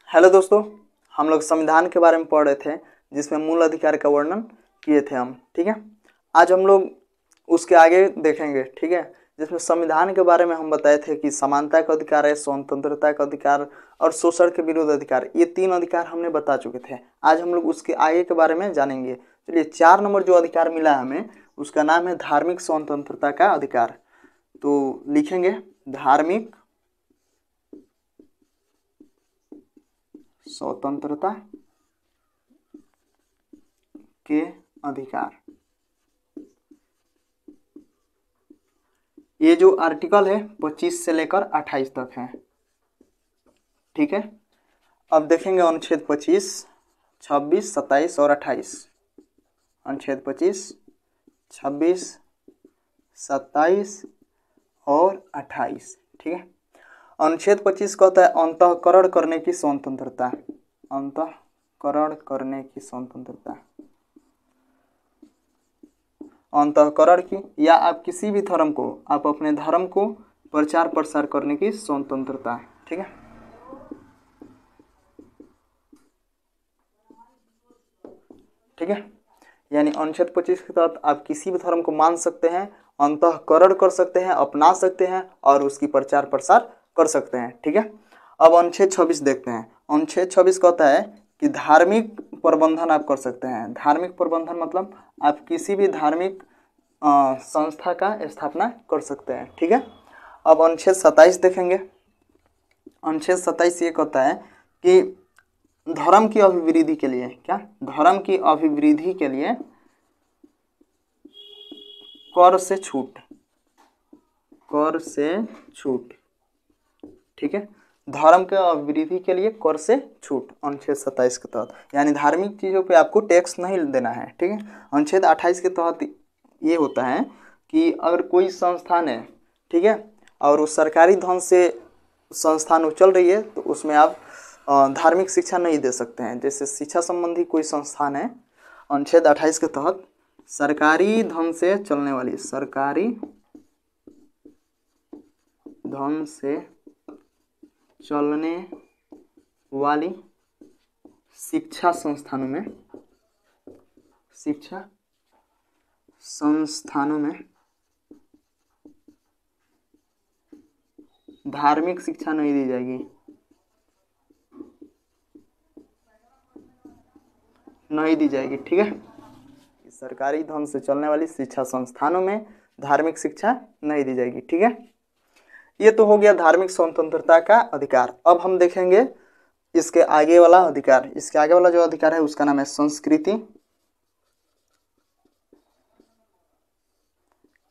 Hello दोस्तों, हम लोग संविधान के बारे में पढ़ रहे थे जिसमें मूल अधिकार का वर्णन किए थे हम। ठीक है, आज हम लोग उसके आगे देखेंगे। ठीक है, जिसमें संविधान के बारे में हम बताए थे कि समानता का अधिकार है, स्वतंत्रता का अधिकार और शोषण के विरुद्ध अधिकार, ये 3 अधिकार हमने बता चुके थे। आज हम लोग उसके आगे के बारे में जानेंगे। चलिए, 4 नंबर जो अधिकार मिला है हमें, उसका नाम है धार्मिक स्वतंत्रता का अधिकार। तो लिखेंगे धार्मिक स्वतंत्रता के अधिकार। ये जो आर्टिकल है 25 से लेकर 28 तक है। ठीक है, अब देखेंगे अनुच्छेद 25, 26, 27 और 28। अनुच्छेद 25, 26, 27 और 28। ठीक है, अनुच्छेद 25 कहता है अंतःकरण करने की स्वतंत्रता। अंतःकरण करने की स्वतंत्रता, अंतःकरण की या आप किसी भी धर्म को, आप अपने धर्म को प्रचार प्रसार करने की स्वतंत्रता। ठीक है, ठीक है, यानी अनुच्छेद 25 के तहत आप किसी भी धर्म को मान सकते हैं, अंतःकरण कर सकते हैं, अपना सकते हैं और उसकी प्रचार प्रसार कर सकते हैं। ठीक है, अब अनुच्छेद 26 देखते हैं। अनुच्छेद 26 कहता है कि धार्मिक प्रबंधन आप कर सकते हैं। धार्मिक प्रबंधन मतलब आप किसी भी धार्मिक संस्था का स्थापना कर सकते हैं। ठीक है, अब अनुच्छेद 27 देखेंगे। अनुच्छेद 27 ये कहता है कि धर्म की अभिवृद्धि के लिए, क्या, धर्म की अभिवृद्धि के लिए कर से छूट, कर से छूट। ठीक है, धर्म के अभिवृद्धि के लिए कर से छूट अनुच्छेद 27 के तहत, यानी धार्मिक चीज़ों पे आपको टैक्स नहीं देना है। ठीक है, अनुच्छेद 28 के तहत ये होता है कि अगर कोई संस्थान है, ठीक है, और वो सरकारी धन से संस्थान वो चल रही है, तो उसमें आप धार्मिक शिक्षा नहीं दे सकते हैं। जैसे शिक्षा संबंधी कोई संस्थान है, अनुच्छेद 28 के तहत सरकारी धन से चलने वाली, सरकारी धन से चलने वाली शिक्षा संस्थानों में, शिक्षा संस्थानों में धार्मिक शिक्षा नहीं दी जाएगी, नहीं दी जाएगी। ठीक है, सरकारी धन से चलने वाली शिक्षा संस्थानों में धार्मिक शिक्षा नहीं दी जाएगी। ठीक है, ये तो हो गया धार्मिक स्वतंत्रता का अधिकार। अब हम देखेंगे इसके आगे वाला अधिकार। इसके आगे वाला जो अधिकार है उसका नाम है संस्कृति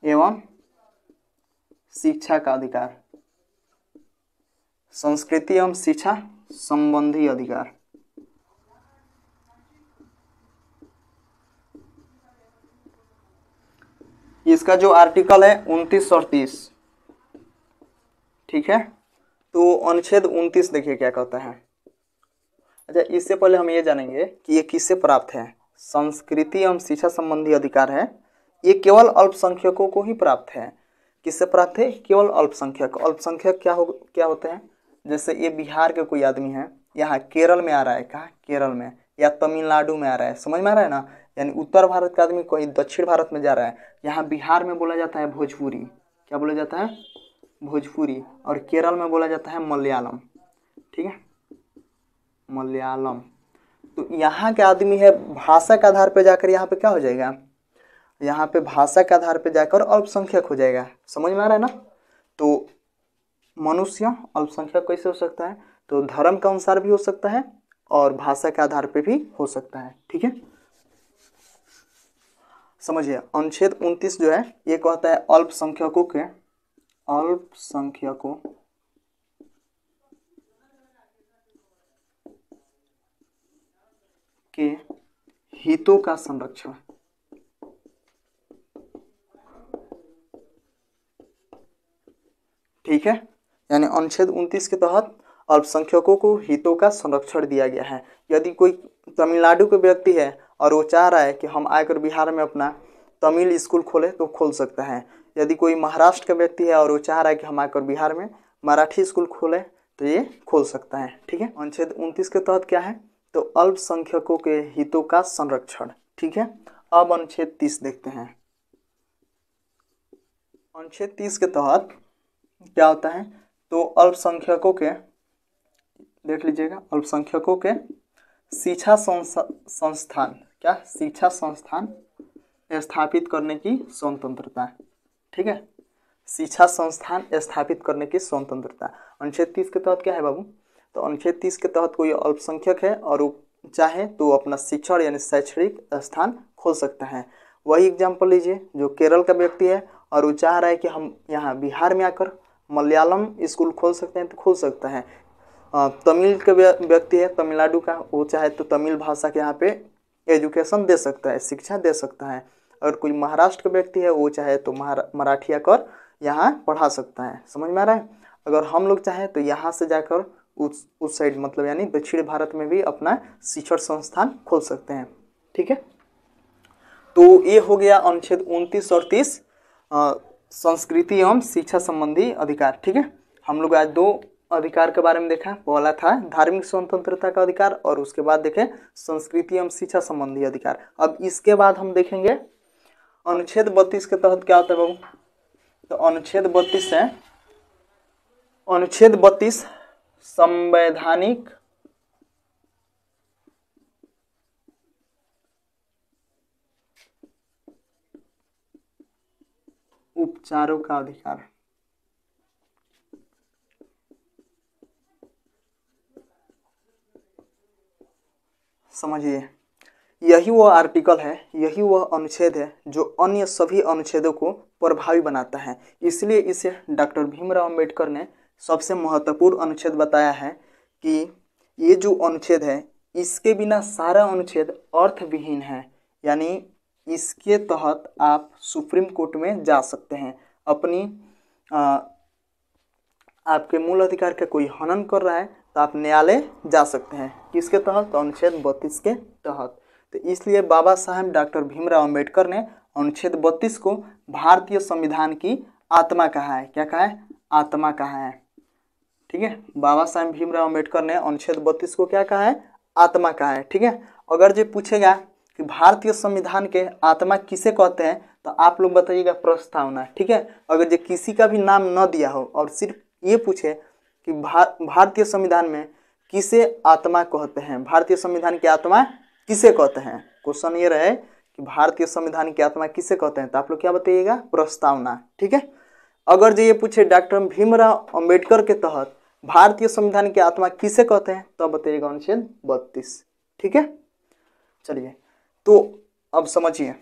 एवं शिक्षा का अधिकार। संस्कृति एवं शिक्षा संबंधी अधिकार। इसका जो आर्टिकल है 29 और 30। ठीक है, तो अनुच्छेद 29 देखिए क्या कहता है। अच्छा, इससे पहले हम ये जानेंगे कि ये किससे प्राप्त है। संस्कृति एवं शिक्षा संबंधी अधिकार है, ये केवल अल्पसंख्यकों को ही प्राप्त है। किससे प्राप्त है? केवल अल्पसंख्यक। अल्पसंख्यक क्या होते हैं? जैसे ये बिहार के कोई आदमी है, यहाँ केरल में आ रहा है, कहाँ, केरल में, या तमिलनाडु में आ रहा है, समझ में आ रहा है ना, यानी उत्तर भारत का आदमी कोई दक्षिण भारत में जा रहा है, यहाँ बिहार में बोला जाता है भोजपुरी। क्या बोला जाता है? भोजपुरी। और केरल में बोला जाता है मलयालम। ठीक है, मलयालम। तो यहाँ के आदमी है, भाषा के आधार पर जाकर यहाँ पे क्या हो जाएगा, यहाँ पे भाषा के आधार पर जाकर अल्पसंख्यक हो जाएगा। समझ में आ रहा है ना? तो मनुष्य अल्पसंख्यक कैसे हो सकता है? तो धर्म के अनुसार भी हो सकता है और भाषा के आधार पर भी हो सकता है। ठीक है, समझिए। अनुच्छेद 29 जो है ये कहता है अल्पसंख्यकों के हितों का संरक्षण। ठीक है, यानी अनुच्छेद 29 के तहत अल्पसंख्यकों को हितों का संरक्षण दिया गया है। यदि कोई तमिलनाडु के व्यक्ति है और वो चाह रहा है कि हम आकर बिहार में अपना तमिल स्कूल खोले तो खोल सकता है। यदि कोई महाराष्ट्र का व्यक्ति है और वो चाह रहा है कि हम आकर बिहार में मराठी स्कूल खोले तो ये खोल सकता है। ठीक है, अनुच्छेद 29 के तहत क्या है, तो अल्पसंख्यकों के हितों का संरक्षण। ठीक है, अब अनुच्छेद 30 देखते हैं। अनुच्छेद 30 के तहत क्या होता है, तो अल्पसंख्यकों के, देख लीजिएगा, अल्पसंख्यकों के शिक्षा संस्थान, क्या शिक्षा संस्थान स्थापित करने की स्वतंत्रता। ठीक है, शिक्षा संस्थान स्थापित करने की स्वतंत्रता। अनुच्छेद 30 के तहत क्या है बाबू, तो अनुच्छेद 30 के तहत कोई अल्पसंख्यक है और वो चाहे तो अपना शिक्षण यानी शैक्षणिक स्थान खोल सकता है। वही एग्जाम्पल लीजिए, जो केरल का व्यक्ति है और वो चाह रहा है कि हम यहाँ बिहार में आकर मलयालम स्कूल खोल सकते हैं, तो खोल सकता है। तमिल का व्यक्ति है, तमिलनाडु का, वो चाहे तो तमिल भाषा के यहाँ पे एजुकेशन दे सकता है, शिक्षा दे सकता है। और कोई महाराष्ट्र का व्यक्ति है, वो चाहे तो मराठी आकर यहाँ पढ़ा सकता है। समझ में आ रहा है। अगर हम लोग चाहें तो यहाँ से जाकर उस साइड, मतलब यानी दक्षिण भारत में भी अपना शिक्षण संस्थान खोल सकते हैं। ठीक है, तो ये हो गया अनुच्छेद 29 और 30 संस्कृति एवं शिक्षा संबंधी अधिकार। ठीक है, हम लोग आज दो अधिकार के बारे में देखा। पहला था धार्मिक स्वतंत्रता का अधिकार और उसके बाद देखें संस्कृति एवं शिक्षा संबंधी अधिकार। अब इसके बाद हम देखेंगे अनुच्छेद 32 के तहत क्या होता है बाबू, तो अनुच्छेद 32 है, अनुच्छेद 32 संवैधानिक उपचारों का अधिकार। समझिए, यही वह आर्टिकल है, यही वह अनुच्छेद है जो अन्य सभी अनुच्छेदों को प्रभावी बनाता है। इसलिए इसे डॉक्टर भीमराव अंबेडकर ने सबसे महत्वपूर्ण अनुच्छेद बताया है कि ये जो अनुच्छेद है इसके बिना सारा अनुच्छेद अर्थविहीन है। यानी इसके तहत आप सुप्रीम कोर्ट में जा सकते हैं, अपनी आपके मूल अधिकार का कोई हनन कर रहा है तो आप न्यायालय जा सकते हैं। किसके तहत, तो अनुच्छेद 32 के तहत। तो इसलिए बाबा साहेब डॉक्टर भीमराव अंबेडकर ने अनुच्छेद 32 को भारतीय संविधान की आत्मा कहा है। क्या कहा है, आत्मा कहा है। ठीक है, बाबा साहेब भीमराव अंबेडकर ने अनुच्छेद 32 को क्या कहा है, आत्मा कहा है। ठीक है, अगर जो पूछेगा कि भारतीय संविधान के आत्मा किसे कहते हैं, तो आप लोग बताइएगा प्रस्तावना। ठीक है, अगर जो किसी का भी नाम न दिया हो और सिर्फ ये पूछे कि भारतीय संविधान में किसे आत्मा कहते हैं, भारतीय संविधान की आत्मा किसे कहते हैं, क्वेश्चन ये रहे कि भारतीय संविधान की आत्मा किसे कहते हैं, तो आप लोग क्या बताइएगा, प्रस्तावना। ठीक है, अगर जो ये पूछे डॉक्टर भीमराव अंबेडकर के तहत भारतीय संविधान की आत्मा किसे कहते हैं, तो बताइएगा अनुच्छेद 32। ठीक है, चलिए, तो अब समझिए,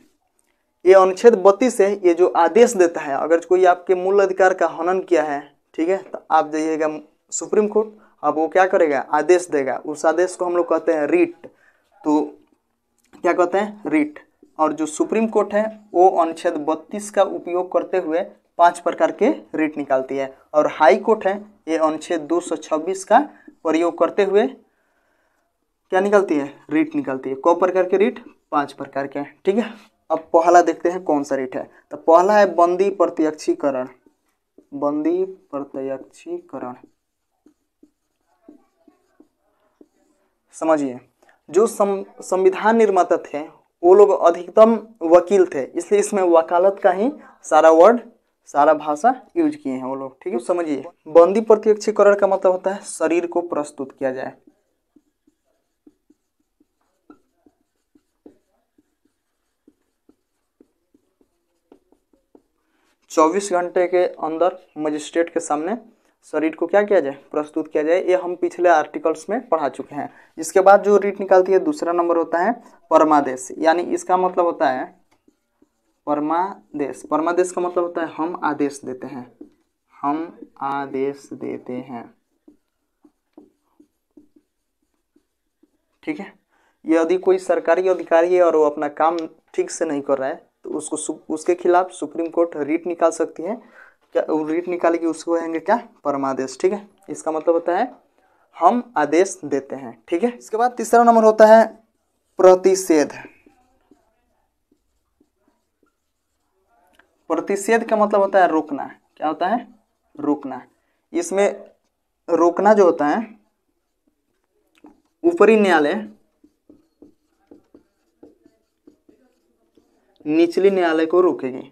ये अनुच्छेद 32 है, ये जो आदेश देता है, अगर कोई आपके मूल अधिकार का हनन किया है, ठीक है, तो आप जाइएगा सुप्रीम कोर्ट, अब वो क्या करेगा, आदेश देगा। उस आदेश को हम लोग कहते हैं रिट। तो क्या कहते हैं, रिट। और जो सुप्रीम कोर्ट है वो अनुच्छेद 32 का उपयोग करते हुए 5 प्रकार के रिट निकालती है। और हाई कोर्ट है, ये अनुच्छेद 226 का प्रयोग करते हुए क्या निकालती है, रिट निकालती है। कौ प्रकार के रिट, 5 प्रकार के। ठीक है, अब पहला देखते हैं कौन सा रिट है। तो पहला है बंदी प्रत्यक्षीकरण। बंदी प्रत्यक्षीकरण, समझिए, जो संविधान निर्माता थे वो लोग अधिकतम वकील थे, इसलिए इसमें वकालत का ही सारा वर्ड, सारा भाषा यूज किए हैं वो लोग। ठीक है, तो समझिए, बंदी प्रत्यक्षीकरण का मतलब होता है शरीर को प्रस्तुत किया जाए। चौबीस घंटे के अंदर मजिस्ट्रेट के सामने शरीर को क्या किया जाए, प्रस्तुत किया जाए। ये हम पिछले आर्टिकल्स में पढ़ा चुके हैं। इसके बाद जो रीट निकालती है दूसरा नंबर होता है परमादेश, यानी इसका मतलब होता है परमादेश। परमादेश का मतलब होता है हम आदेश देते हैं, हम आदेश देते हैं। ठीक है, यदि कोई सरकारी अधिकारी है और वो अपना काम ठीक से नहीं कर रहा है तो उसके खिलाफ सुप्रीम कोर्ट रीट निकाल सकती है। क्या रीट निकालेगी, उसको कहेंगे क्या, परमादेश। ठीक है, इसका मतलब होता है हम आदेश देते हैं। ठीक है, इसके बाद तीसरा नंबर होता है प्रतिषेध। प्रतिषेध का मतलब होता है रोकना। क्या होता है, रोकना। इसमें रोकना जो होता है, ऊपरी न्यायालय निचली न्यायालय को रोकेगी।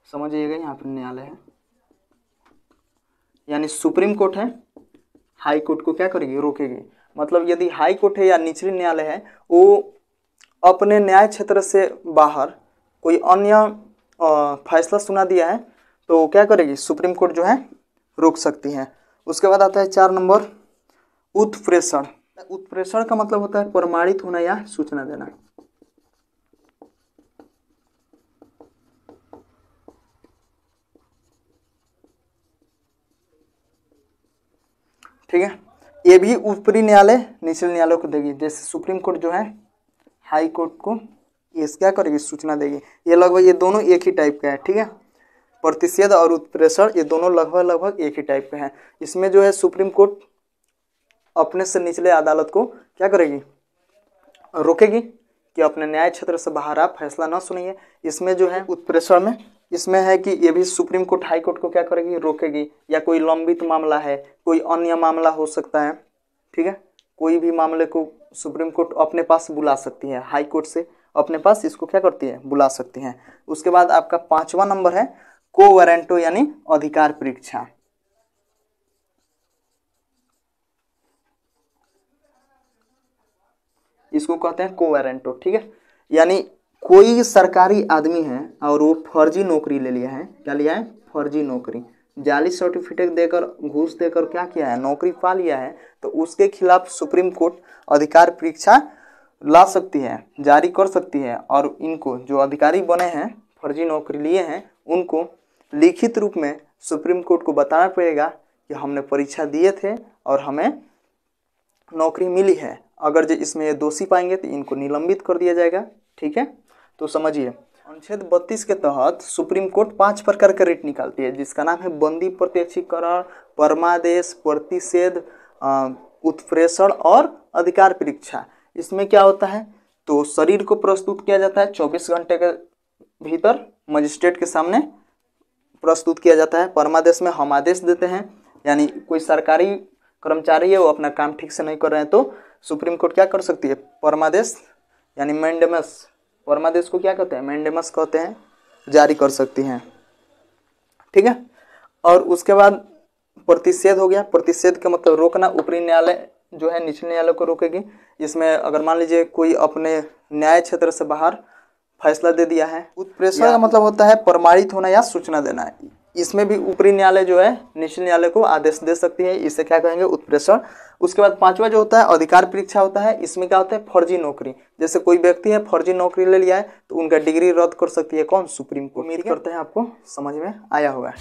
समझिएगा, यहाँ पर न्यायालय है यानी सुप्रीम कोर्ट है, हाई कोर्ट को क्या करेगी, रोकेगी। मतलब यदि हाई कोर्ट है या निचली न्यायालय है, वो अपने न्याय क्षेत्र से बाहर कोई अन्य फैसला सुना दिया है तो क्या करेगी, सुप्रीम कोर्ट जो है रोक सकती है। उसके बाद आता है 4 नंबर उत्प्रेषण। उत्प्रेषण का मतलब होता है प्रमाणित होना या सूचना देना। ठीक है, ये भी ऊपरी न्यायालय निचले न्यायालय को देगी। जैसे सुप्रीम कोर्ट जो है हाई कोर्ट को ये क्या करेगी, सूचना देगी। ये लगभग ये दोनों एक ही टाइप का है। ठीक है, प्रतिषेध और उत्प्रेषण ये दोनों लगभग एक ही टाइप के हैं। इसमें जो है सुप्रीम कोर्ट अपने से निचले अदालत को क्या करेगी, रोकेगी कि अपने न्याय क्षेत्र से बाहर आप फैसला न सुनिए। इसमें जो है उत्प्रेषण में इसमें है कि ये भी सुप्रीम कोर्ट हाई कोर्ट को क्या करेगी, रोकेगी। या कोई लंबित मामला है, कोई अन्य मामला हो सकता है। ठीक है, कोई भी मामले को सुप्रीम कोर्ट अपने पास बुला सकती है, हाई कोर्ट से अपने पास इसको क्या करती है, बुला सकती है। उसके बाद आपका 5वां नंबर है को वारंटो यानी अधिकार परीक्षा। इसको कहते हैं को वारंटो। ठीक है, यानी कोई सरकारी आदमी है और वो फर्जी नौकरी ले लिया है। क्या लिया है, फर्जी नौकरी, जाली सर्टिफिकेट देकर, घूस देकर क्या किया है, नौकरी पा लिया है। तो उसके खिलाफ सुप्रीम कोर्ट अधिकार परीक्षा ला सकती है, जारी कर सकती है। और इनको जो अधिकारी बने हैं, फर्जी नौकरी लिए हैं, उनको लिखित रूप में सुप्रीम कोर्ट को बताना पड़ेगा कि हमने परीक्षा दिए थे और हमें नौकरी मिली है। अगर जो इसमें ये दोषी पाएंगे तो इनको निलंबित कर दिया जाएगा। ठीक है, तो समझिए अनुच्छेद 32 के तहत सुप्रीम कोर्ट 5 प्रकार का रिट निकालती है, जिसका नाम है बंदी प्रत्यक्षीकरण, परमादेश, प्रतिषेध, उत्प्रेषण और अधिकार परीक्षा। इसमें क्या होता है, तो शरीर को प्रस्तुत किया जाता है 24 घंटे के भीतर मजिस्ट्रेट के सामने प्रस्तुत किया जाता है। परमादेश में हम आदेश देते हैं, यानी कोई सरकारी कर्मचारी है वो अपना काम ठीक से नहीं कर रहे हैं तो सुप्रीम कोर्ट क्या कर सकती है, परमादेश यानी मैंडेमस, परमादेश को क्या कहते हैं, मैंडेमस कहते हैं, जारी कर सकती हैं। ठीक है, और उसके बाद प्रतिषेध हो गया। प्रतिषेध का मतलब रोकना, ऊपरी न्यायालय जो है निचले न्यायालय को रोकेगी। इसमें अगर मान लीजिए कोई अपने न्याय क्षेत्र से बाहर फैसला दे दिया है। उत्प्रेषण का मतलब होता है प्रमाणित होना या सूचना देना है। इसमें भी ऊपरी न्यायालय जो है निचले न्यायालय को आदेश दे सकती है, इसे क्या कहेंगे, उत्प्रेषण। उसके बाद 5वां जो होता है अधिकार परीक्षा होता है। इसमें क्या होता है, फर्जी नौकरी। जैसे कोई व्यक्ति है फर्जी नौकरी ले लिया है तो उनका डिग्री रद्द कर सकती है कौन, सुप्रीम कोर्ट। उम्मीद करते हैं आपको समझ में आया होगा।